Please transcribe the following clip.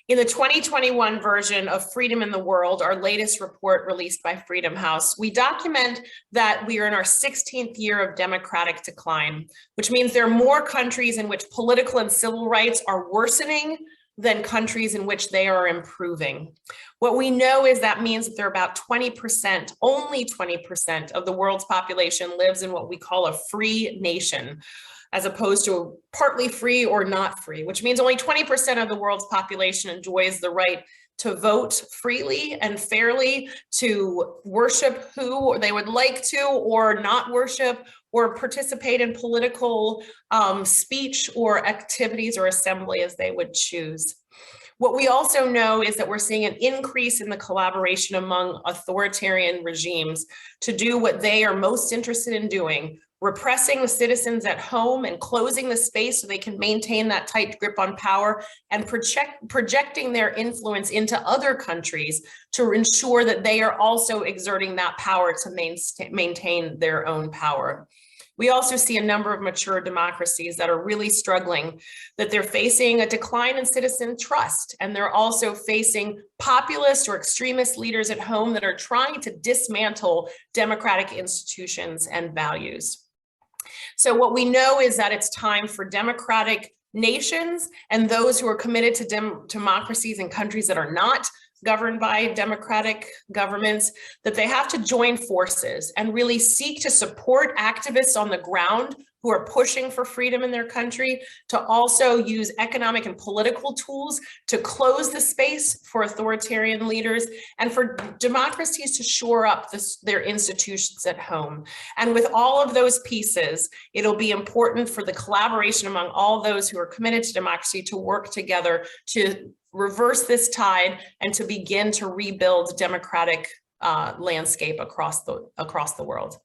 In the 2021 version of Freedom in the World, our latest report released by Freedom House, we document that we are in our 16th year of democratic decline, which means there are more countries in which political and civil rights are worsening than countries in which they are improving. What we know is that means that there are about 20%, only 20% of the world's population lives in what we call a free nation, as opposed to partly free or not free, which means only 20% of the world's population enjoys the right to vote freely and fairly, to worship who they would like to or not worship, or participate in political speech or activities or assembly as they would choose. What we also know is that we're seeing an increase in the collaboration among authoritarian regimes to do what they are most interested in doing, repressing the citizens at home and closing the space so they can maintain that tight grip on power, and projecting their influence into other countries to ensure that they are also exerting that power to maintain their own power. We also see a number of mature democracies that are really struggling, that they're facing a decline in citizen trust, and they're also facing populist or extremist leaders at home that are trying to dismantle democratic institutions and values. So what we know is that it's time for democratic nations and those who are committed to democracies in countries that are not governed by democratic governments, that they have to join forces and really seek to support activists on the ground who are pushing for freedom in their country, to also use economic and political tools to close the space for authoritarian leaders, and for democracies to shore up their institutions at home. And with all of those pieces, it'll be important for the collaboration among all those who are committed to democracy to work together to reverse this tide and to begin to rebuild democratic landscape across the world.